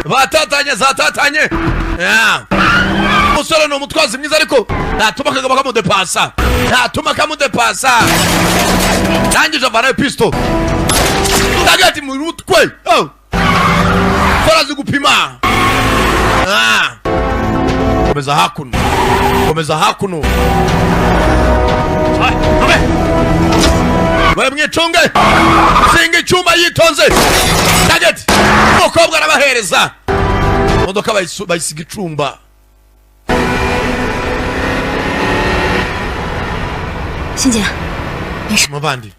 batatanye zatatanye musore no mutwazi mwiza ariko natuma kagaba kamudepasa natuma kamudepasa nangije avana pisto ndagati mu rutwe farazi gupima komeza hakuno wewe mwicunge singa icyuma yitonze ndagati umukobwa arabahereza modoka bayisiga icumba Xinjie mubandi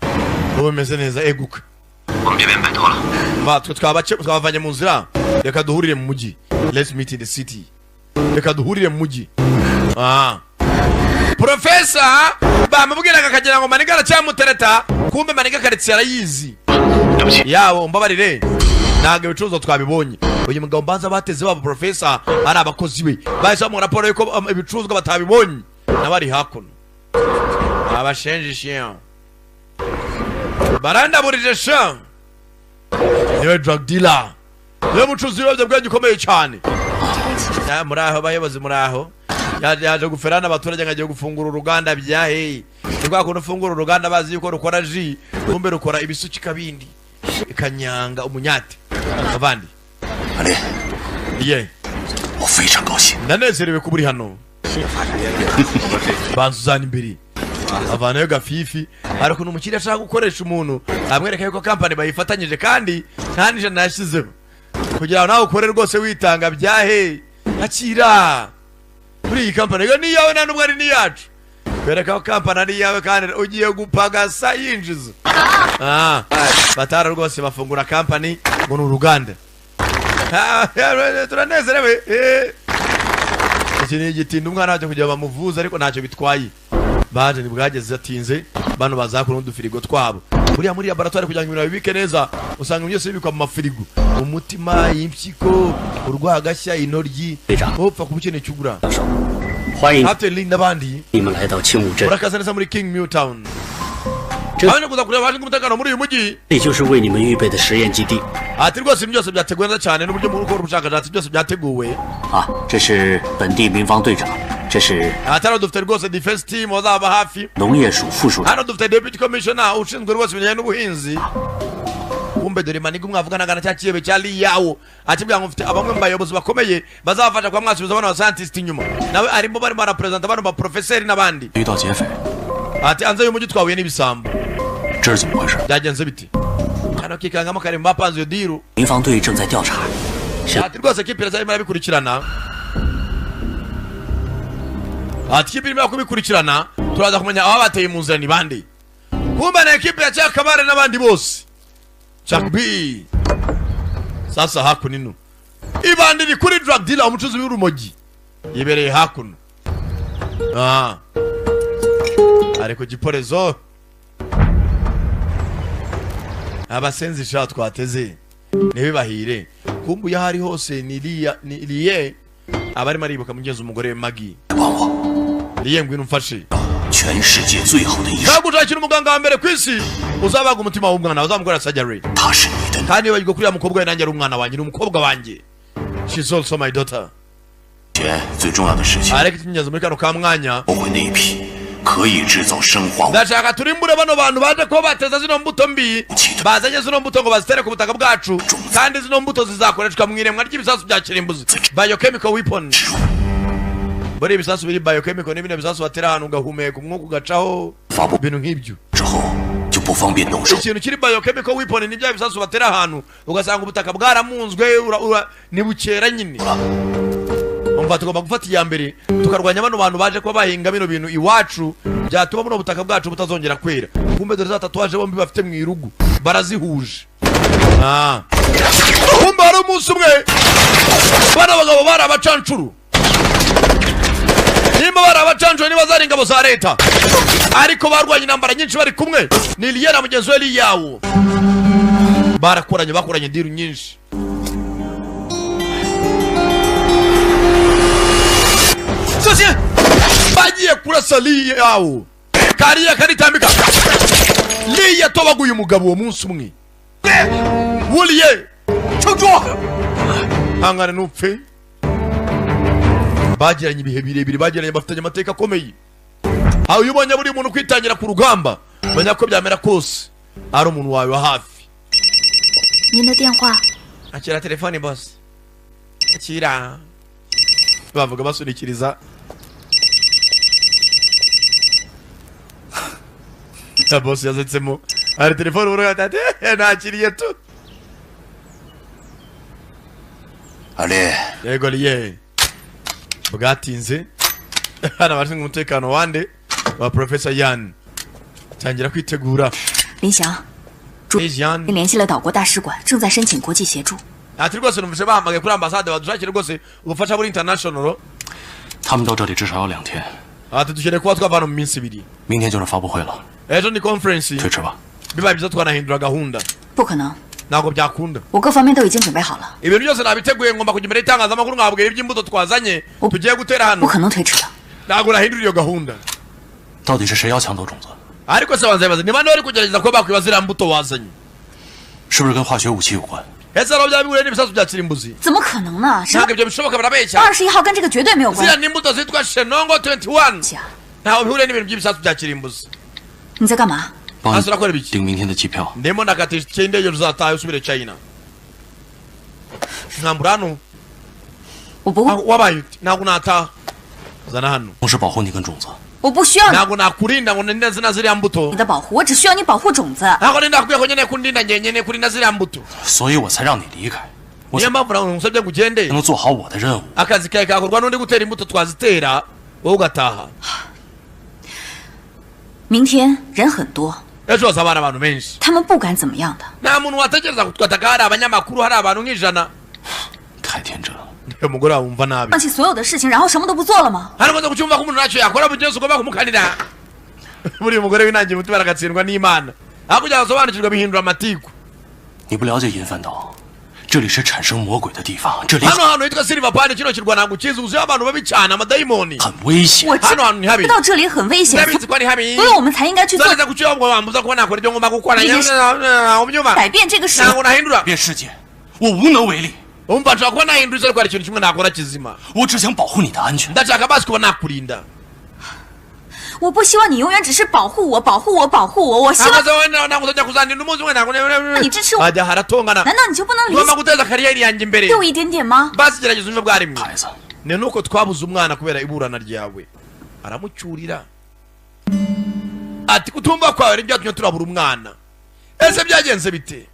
wowe meze neza eguka batwe twabavanye mu nzira reka duhurire mu mujyi let's meet in the city reka duhurire mu mujyi Professor bamubwiraga akagira ngo manigara cyamutereta kumbe maniga karitsiye arayizi yabo mbabarire ntago ibicuruzo twabibonye uyu mugabo mbanza bateze babo Professor ari abakozi be bahise mu raporo yuko ibicuruzwa batabibonye nabari hakuno abashenje chien baranda burije sha niwe drug dealer niwe mucuruzi w'ibyo bwenge ukomeye cyane muraho bayobozi muraho yaje guferana abaturage ngagiye gufungura uruganda byahe niko ko ufungura uruganda bazi yuko rukora ji kumbe rukora ibisuki kabindi ikanyanga umunyate abandi ale ye ofisha goshi ndanezerewe kuburi hano banzuzana imbere avana yo gafifi ariko n'umukiriya ashaka gukoresha umuntu amwereka yuko company bayifatanyije kandi nta nije nashizeho kugira nawe ukore rwose witanga byahe akira kuri iyi company ni yawe nta numwe ari ni yacu bereka ko company ari yawe kandi ugiye gupagasa yinjiza batara rwose bafungura company ngo n'uruganda turanezerewe iki ni igitinda umwana waje kugira bamuvuza ariko ntacyo bitwaye baje nibwageze atinze bano bazakura n'udufirigo twabo buriya muri laboratoire kugira ngo ibintu bibike neza usanga byose bibikwa mu mafirigo umutima impyiko urwagashya inoryi hopfa kubukene cyugura Captain Lin n'abandi urakaza neza muri King Mill Town abana kuza kureba baje umutekano muri uyu mujyi ati rwose byose byateguwe neza cyane n'uburyo mu gukora ubushakashatsi byose byateguwe 这是本地民防队长，这是 atara dufite rwose defense team wazaba hafi 农业署副署长。 hano dufite deputy commissioner ushinzwe rwose ibijyanye n'ubuhinzi kumbe dore maniga mwavuganaga na cyakiyebe cyali yawo akibwira ngo mfite abamwe mu bayobozi bakomeye bazafasha kwa mwasubiza abana ba scientist inyuma nawe arimo barimo represent abana ba professeur n'abandi 遇到劫匪， ati anze uyu mujyi twahuye n'ibisambo 这是怎么回事？ byagenze biti hano kikangamo kare bapanze iyo diru 民防队正在调查。 ati rwose kipira cyarimo arabikurikirana ati kipira irimo kubikurikirana turaza kumenya aho bateye mu nzira ni bande kumbe na ekipe ya Cyakabare n'abandi bose Chuck B sasa hakuno ibandi ni kuri drug dealer umucuzi w'urumogi yibereye hakuno ariko giporezo abasenzi sha twateze ntibibahire kumbu ya hari hose ni liye abari maribuka mugeze umugore Magi 帮我， liye ngwino mfashe 全世界最好的医生， kagushakira umuganga wa mbere kwisi uzabaga umutima w'umwana uzamukora surgery 他是你的， kandi bagirwa kuri ya mukobwa nanjye ari umwana wanjye n'umukobwa wanjye she's also my daughter 钱最重要的事情， ariko ikinyazo muri kano ka mwanya 我会那一批可以制造生化武 ndashaka turimbure bano bantu baje kuba bateza zino mbuto mbi bazanye zino mbuto ngo bazitere ku butaka bwacu kandi zino mbuto zizakoreshwa mu iremwa ry'ibisasu bya kirimbuzi biochemical weapon bari ibisasu biri biochemical n'ibindi bisasu batera ahantu ugahumeka umwuka ugacaho 发布 ibintu nk'ibyo 之后就不方便动手。 ikintu kiri biochemical weapon ni bya bisasu batera ahantu ugasanga ubutaka bwaramunzwe ni bukera nyine umva tugomba gufata iya mbere tukarwanya bano bantu baje kuba bahinga bino bintu iwacu byatuma buno butaka bwacu butazongera kwera kumbe dore za tatuwaje bombi bafite mu irugu barazihuje kumbe hari umunsi umwe bano bagabo bari abacancuru nimba bari abacancuru niba zari ingabo za leta ariko barwanya intambara nyinshi bari kumwe ni liye na mugenzi we Liyawo bakoranye diru nyinshi bagiye kurasa Liyawo kariya karitambika Liya tobaguye umugabo uwo munsi umwe wuliye 撑住！ hangana ntupfe bagiranye ibihe birebire bagiranye bafitanye amateka akomeye aho iyo ubonye buri muntu kwitangira ku rugamba menya ko byamera kose ari umuntu wawe wa hafi 您的电话。 akira telefone boss akira bavuga basunikiriza ya boss yazetsemo ari telefone uruga tate nakiriye tu 阿烈， yego liye bwatinze hano abashinzwe umutekano wande wa Professor Yan tangira kwitegura 林翔， Yan 联系了岛国大使馆，正在申请国际协助。 ati rwose numvise bahamagaye kuri ambasade badushakire rwose ubufasha muri international 他们到这里至少要2天， ati dukeneye kuba twavana mu minsi ibiri 明天就是发布会了， ejo ni conference 推迟吧。 bibaye byiza twanahindura gahunda 不可能， ntabwo byakunda 我各方面都已经准备好了， ibintu byose nabiteguye ngomba kujya imbere y'itangazamakuru nkababwira iby'imbuto twazanye tugiye gutera 不 hano 可能推迟的。 ntabwo nahindura iyo gahunda 到底是谁要抢走种子？ ariko se banzabibaza ni bande bari kugerageza kuba bakwiba ziriya mbuto wazanye 是不是跟化学武器有关？ ese rero byabihuriye n'ibisasu bya kirimbuzi 怎么可能呢？什么 ntabwo ibyo bishoboka barabeshya 21号跟这个绝对没有关 ziriya ni imbuto zitwa shenongo 21 系啊！ ntaho bihuriye n'ibintu by'ibisasu bya kirimbuzi 你在干嘛？ 帮你 Asura kweli biki? 订明天的机票。 ndimo ndakatisha indege zataye usubire China nkambura hano 我不会， wabaye uti ntabwo nataha zana hano 同时保护你跟种子。 我不需要 ntabwo nakurinda ngo ninde zina ziriya mbuto 你的保护，我只需要你保护种子。 ntabwo ninde akwiye ko nyene kundinda ngenyene kurinda ziriya mbuto 所以我才让你离开。我 niyo 想 mpamvu nawe musabye ngo ugende 能做好我的任务。 akazi kawe kakorwa n'undi gutera imbuto twazitera wowe ugataha 明天人很多， ejo hazabana abantu benshi 他们不敢怎么样的。 nta muntu watekereza kutwataka hari abanyamakuru hari abantu nk'ijana 太天真了。 niyo mugore wawe wumva nabi 放弃所有的事情，然后什么都不做了吗？ hano koza kucyumva ko umuntu ntacyo yakora mu gihe ugomba kumukanira buriya umugore winangiye umutima aragatsindwa n'imana aho kugira ngo asobanukirwe bihindura amatiku 你不了解银帆岛，这里是产生魔鬼的地方，这里 hano hantu hitwa Silver Pan kino kirwa ntabwo ukizi uziho abantu babi cyane amadayimoni 很危险 我。知 hano hantu ni habi 知道这里很危险， ndabizi ko ni habi 所以我们才应该去做 nzageza ku cyo ngo bambuza kuba nakora ibyo ngomba gukora Yes. ubyumva 改变这个世 ntabwo nahindura 变世界，我无能为力。 umva nshobora kuba nahindura ariko hari ikintu kimwe nakora kizima 我只想保护你的安全。 ndashaka basi kuba nakurinda 我不希望你永远只是保护我，保护我，保护我。我希 ntabwo 望 se wowe ntabwo uzajya kuzandinda umunsi umwe ntabwo 你支持我， hajya haratongana 难道你就不能理 ugomba guteza kariyeri yanjye imbere 有一点点吗？ basi gerageza unywe bwa rimwe 孩子， ni nuko twabuze umwana kubera iburana ryawe aramucyurira ati kutumva kwawe nibyo byatumye turabura umwana ese byagenze bite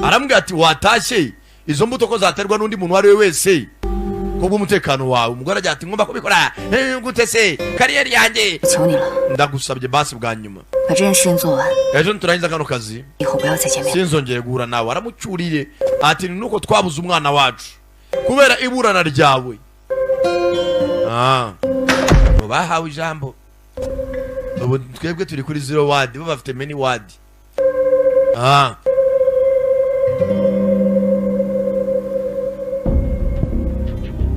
arambwira ati watashye izo mbuto ko zaterwa n'undi muntu uwo ari we wese kubw'umutekano wawe umugore agira ati ngomba kubikora gute se kariyeri yanjye 求你了， ndagusabye basi bwa nyuma 把这件事情做完， ejo niturangiza kano kazi 以后不要再见面。 sinzongere guhura nawe aramucyuriye ati ni nuko twabuze umwana wacu kubera iburana ryawe ubu bahawe ijambo ubu twebwe turi kuri 0 wadi bo bafite many wadi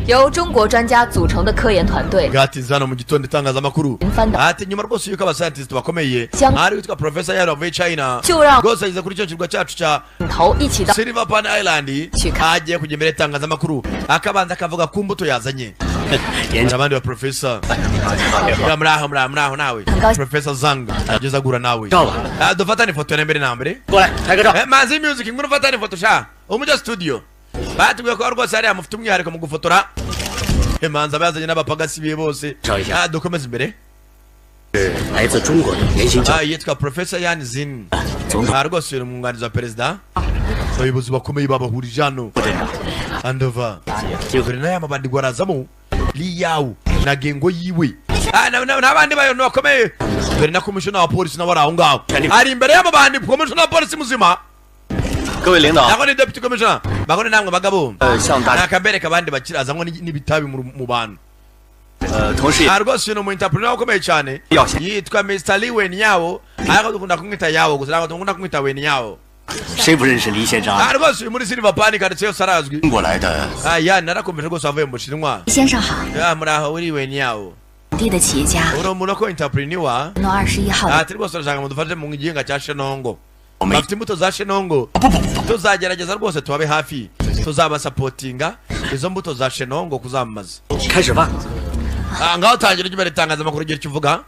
由中国专家组成的科研团队 bwatinze hano mu gitondo itangazamakuru Infanda. ati nyuma rwose yuko abascientist bakomeye Cyangwa- ari witwa professor yari wavuye China 就让 rwose ageze kuri icyo kirwa cyacu cya 头一起到 Silver Pan Island Chika. agiye kujya imbere y'itangazamakuru akabanza akavuga ku mbuto yazanye 研 hari abandi ba professor muraho nawe Kangazi. professor Zhang ageze agura nawe 照了， dufatane ifoto ya mbere na mbere 过来拍个照。 manzi music ngwino ufatane ifoto sha umujya studio batubwiye ko rwose hariya mufite umwihariko mu gufotora manzi abazanye n'abapagasi biye bose 照一下， dukomeze imbere 是来自中国的年轻教 yitwa professor Yan Zin 总统 rwose uri umwunganizi wa perezida abayobozi bakomeye babahurije hano 副镇长， andova dore n'aya mabandi arazamo liyawu na gengo yiwe n'abandi bayobozi bakomeye dore na komishona wa polisi nawe ari aho ngaho ari imbere y'amabandi komishona wa polisi muzima 各位领导， ntabwo ni deputy commissioner bagone namwe bagabo 向大 nakabereka abandi bakirazanywe n'ibitabi mu bantu 同事也 rwose uyu ni umu entrepreneur ukomeye cyane 要想 yitwa Mr. Lee Wenyawo ariko dukunda kumwita yawo gusa ntabwo dukunda kumwita Wenyawo 谁不认识黎先生啊？ rwose uyu muri Silver Pan kanditse yose arazwi 中国来的 ya narakomeje rwose avuye mu Bushinwa 先生好， muraho uri Wenyawo 本地的企业家 uri umuntu ko entrepreneur 诺21号的 ati rwose urashaka mudufashe mu gihinga cya Shenongo bafite imbuto za Shenongo tuzagerageza rwose tubabe hafi tuzabasapotinga izo mbuto za Shenongo kuzamamaza 开始吧。 ngaho tangira ujye baritangaza amakuru ugira icyo uvuga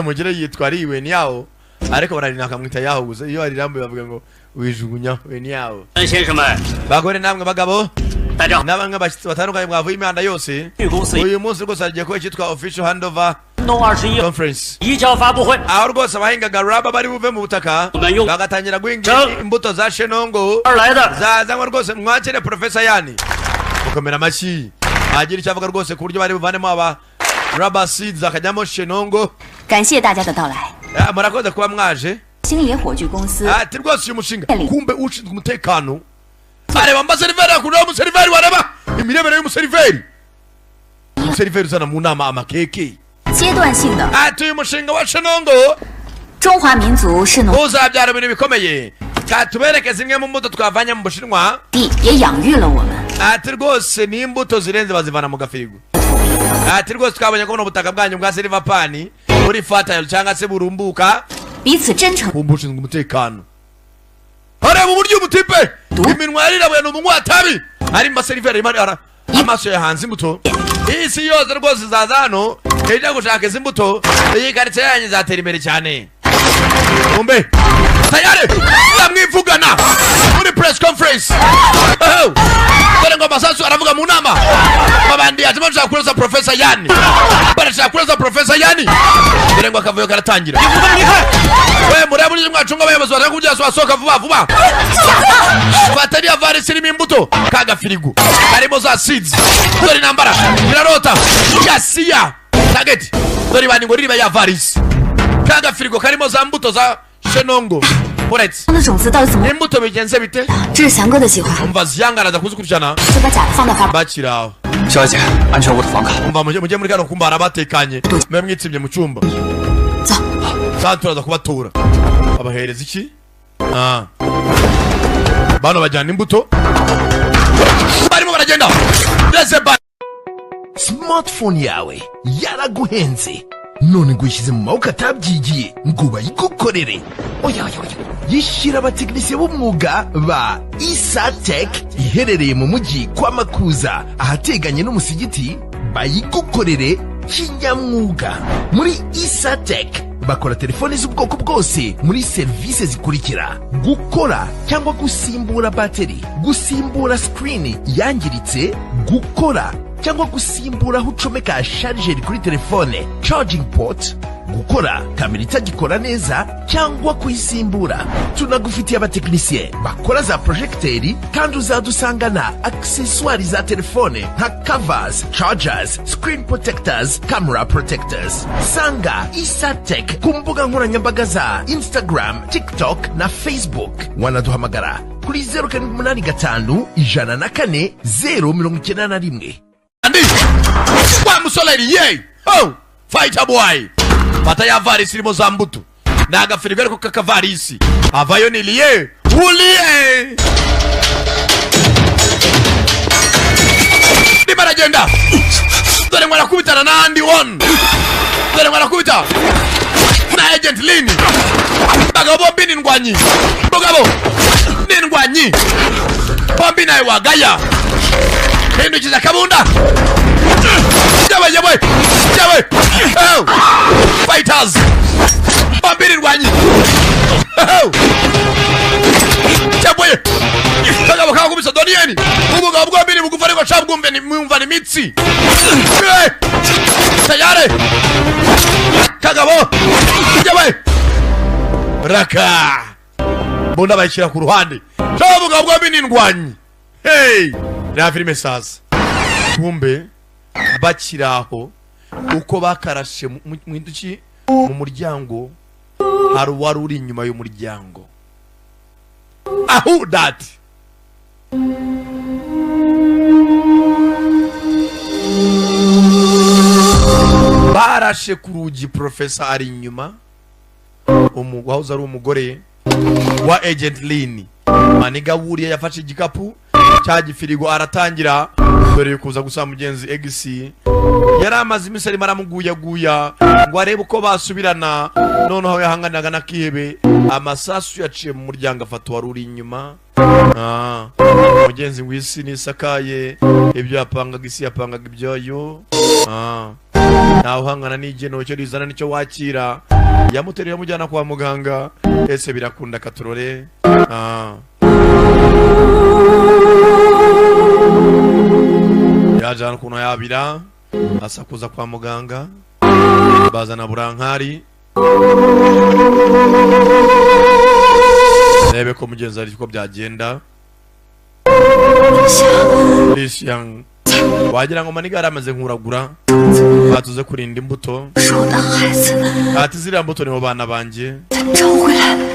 mugire yitwa ari Weni Yao ariko bararina kamwita Yao gusa iyo ari rambo bavuga ngo wijugunya Weni Yao 先生们， bagore namwe bagabo 大家好， n'abamwe bashyitsi batandukanye mwavuye imihanda yose 玉公司 uyu munsi rwose hagiye kuba icyitwa official handover 弄21 conference 移交发布会， aho rwose abahingaga raba bari buve mu butaka Umenyo. bagatangira guhinga imbuto za Shenongo 而来的 zazanywa rwose mwakire Professor Yani gukomera amashyi agira icyo avuga rwose ku buryo bari buvanemo aba rubber seeds akajyamo Shenongo 感谢大家的到来。 murakoze kuba mwaje 星野火炬公司 ati rwose uyu mushinga kumbe ushinzwe umutekano areba amaseriveri akunda umuseriveri wareba imirebere y'umuseriveri umuseriveri uzana mu nama amakeke 阶段性的 ati uyu mushinga wa Shenongo 中华民族是农 uzabyara ibintu bikomeye katubereke zimwe mu mbuto twavanye mu Bushinwa 地，也养育了我们。 ati rwose ni imbuto zirenze bazivana mu gafirigo ati rwose twabonye ko buno butaka bwanyu bwa Silver Pan buri fertile cyangwa se burumbuka 彼此真诚， kumbe ushinzwe umutekano areba uburyo umutipe iminwa yarirabuye ni umunywa tabi ari maseriveri amaso yahanze imbuto isi yose rwose izaza hano ijya gushaka izi mbuto iyi karitsiye yanyu izatera imbere cyane kumbe tayari ndamwivugana muri press conference dore ngo amasasu aravuga mu nama babandi ati bashaka kureza Professor Yani barashaka kureza Professor Yani dore ngo akavuyo karatangira we murebe uri mwacunga abayobozi bataka kujya sohoka vuba vuba batari avarisi irimo imbuto kaga firigo karimo za seeds dore nambara birarota yasiya target dore bani ngo riba ya varisi kaga firigo karimo za mbuto za Shenongo uretse 的种子到底怎么？ imbuto bigenze bite 这是翔哥的计划， umva ziyangaraza kuzikurikirana 就把假的放到发。 bakiraho 小姐，安全我的房卡。 umva mujye muri kano kumba harabatekanye mwe mwitsibye mu cyumba 走， kandi turaza kubatura abahereza iki bano bajyana imbuto barimo baragenda ndetse smartphone yawe yaraguhenze none nguyishyize mu maboko atabyigiye ngo bayigukorere oya yishyira abatekinisiye b'umwuga ba Isatech iherereye mu mujyi kwa Makuza ahateganye n'umusigiti bayigukorere kinyamwuga muri Isatech bakora telefoni z'ubwoko bwose muri serivisi zikurikira gukora cyangwa gusimbura bateri gusimbura screen yangiritse gukora cyangwa gusimbura aho ucomeka charger kuri telefone charging port gukora kamera itagikora neza cyangwa kuyisimbura tunagufitiye abatekinisiye bakora za projecteri kandi uzadusanga na accessoires za telefone nka covers chargers screen protectors camera protectors sanga Isatech ku mbuga nkoranyambaga za Instagram TikTok na Facebook wanaduhamagara kuri 0785 104 091 Andi wa musoleri ye fighter boy fata ya varisi irimo za mbuto naga firigo ariko kakavarisi avayo ni liye uliye ni baragenda dore ngwana kubitana na Andy One dore ngwana kubita na Agent Lini bagabo bombi ni ndwanyi bagabo ni ndwanyi bombi nawe wagaya hindukiza kabunda yawe fighters bambiri ndwanyi cyaboye bagabo kakubisa doniyeni ubugabo bwambiri bugufa ariko cabwumve ni mwumva ni mitsi tayare kagabo yawe raka bunda bayishyira ku ruhande cabugabo bwambiri ni ndwanyi hey na filime sasa kumbe bakiraho uko bakarashe mu nduki mu muryango hari wari uri inyuma y'umuryango aho that barashe ku rugi Professor ari inyuma wahoze ari umugore wa Agent Lini maniga wuriye yafashe igikapu cya gifirigo aratangira dore yukuza gusa mugenzi Egisi yari amaze iminsi arimo aramuguyaguya ngo arebe uko basubirana noneho yahanganiraga na Kihebe amasasu yaciye mu muryango afata wari uri inyuma. Mugenzi w'isi nisakaye ibyo yapangaga isi yapangaga ibyoyo. Naho hangana n'igeno cyo rizana nicyo wakira yamutereye amujyana kwa muganga ese birakunda katurore. Yajana kuno yabira asakuza kwa muganga bazana burankari rebe ko mugenzi ari ko byagenda. Lishyang wagira ngo Maniga aramaze nkuragura batuze kurinda imbuto ati ziriya mbuto ni mu bana banje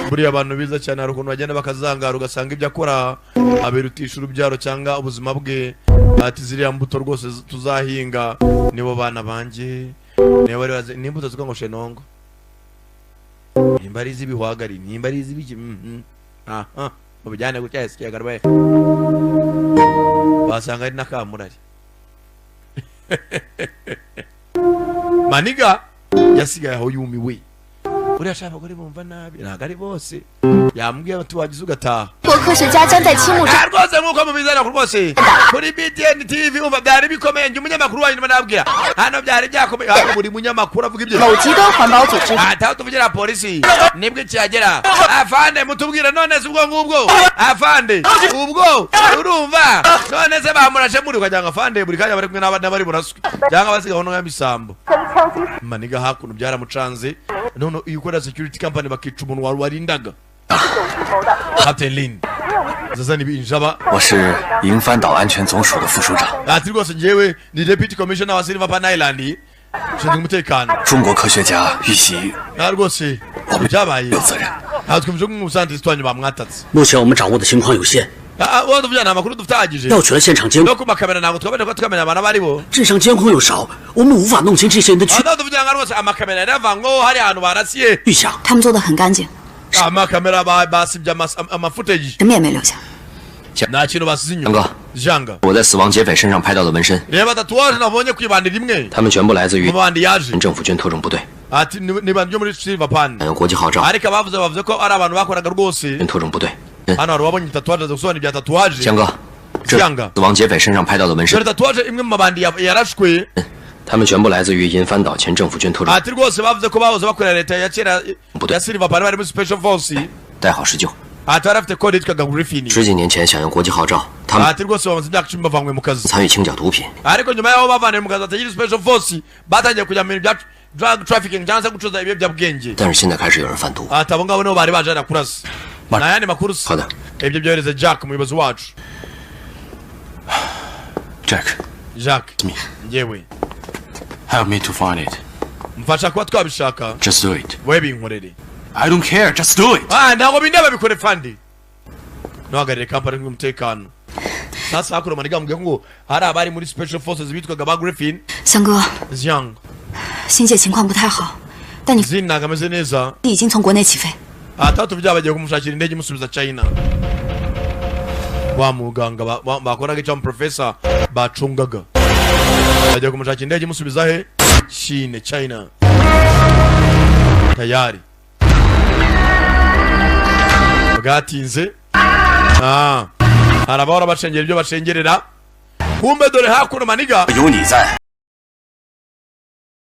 buri abantu biza cyane hari ukuntu bagenda bakazangara ugasanga ibyo akora aberutisha urubyaro cyangwa ubuzima bwe. Ati ziriya mbuto rwose tuzahinga nibo bana banje niba ari n'imbuto ziko ngo shenongo nimba ari iz'ibihwagari nimba ari iz'ibiki mubijyane gutya esikiye garwe basanga ari nakamurari. Maniga yasigaye aho yumiwe uriya shaka abagore bumva nabi ntabwo ari bose yambwiye ati wagize ugataha rwose nk'uko mubizana rwose kuri BTN TV umva byari bikomeye njye umunyamakuru wanyu nabwira hano byari byakomeye hano buri munyamakuru avuga ibyo ataho tuvugira polisi nibwo cyagera afande mutubwire none se ubwo ngubwo afande ubwo urumva none se bamurashe muri kwajyanga afande buri kanya bari kumwe n'abana bari buraswe cyangwa basigaho no y'amisambo. Maniga hakuno byaramucanze none uyikora security company bakica umuntu warindaga Captain Lin zazani binjaba 我是银帆岛安全总署的副署长。 ati rwose njyewe ni deputy commissioner wa Silver Pan Island ushinzwe umutekano. 中国科学家遇袭 rwose byabaye 有责任。 twumvise ko umusantizi twanyu bamwatatse. 目前我们掌握的情况有限， wowe tuvugana amakuru dufitagije 调取了现场监控， no kumakamera ntabwo twabona ko tukamenya abantu bari bo 镇上监控又少，我们无法弄清这些人的去 tuvugana rwose amakamera yaravango hari ahantu barasiye 去向。 他们做的很干净， amakamera basibye amafutage 什么也没留下。 nta kintu basize 杨 inyuma 哥， janga 我在死亡劫匪身上拍到的纹身， reba tatuwaje nabonye kwibandira imwe 他们全部来自于 mu bandi yaje 政府军特种部队， ati niba ryo muri Silver Pan 有国际号召 ariko bavuze ko ari abantu bakoraga rwose 特种部队。 hano hari wabonye tatuwaje gusobanura ibya tatuwaje 江哥，这 江哥 死亡劫匪身上拍到的纹身 dore，tatuwaje imwe mu mabandi yarashwe 他们全部来自于银帆岛前政府军特种， ati rwose bavuze ko bahoze bakorera leta ya kera ya Silver Pan bari muri special force 代号19。 ati barafite code yitwaga Griffin 10几年前响应国际号召，他们 ati rwose bamaze imyaka 10 bavanywe mu kazi 参与清剿毒品， ariko nyuma yaho bavaniwe mu kazi atagira special force batangiye kujya mu bintu bya drug trafficking cyangwa se gucuruza ibiyobyabwenge 但是现在开始有人贩毒。 ati abo ngabo nibo bari baje hano kurasa n'ayandi makuru se 好的 ibyo byohereza Jack umuyobozi wacu ，Jack， Jack njyewe help me to find it. mfasha kuba twabishaka Just do it. we binkorere I don't care. Just do it. ntabwo bindeba bikore fandi ntuhagarire kampani y'umutekano sasa hakuru Maniga mubwiye ngo hari abari muri special forces bitwaga ba Griffin 香哥， Jiang 欣姐情况不太好，但你 Zin ntabwo ameze neza 已经从国内起飞。 atatu byabagiye kumushakira indege imusubiza China wa muganga bakoraga icyo professor bacungaga bagiye kumushakira indege imusubiza he China tayari bwatinze hari abahora bacengera ibyo bacengerera kumbe dore hakuno Maniga 有你在，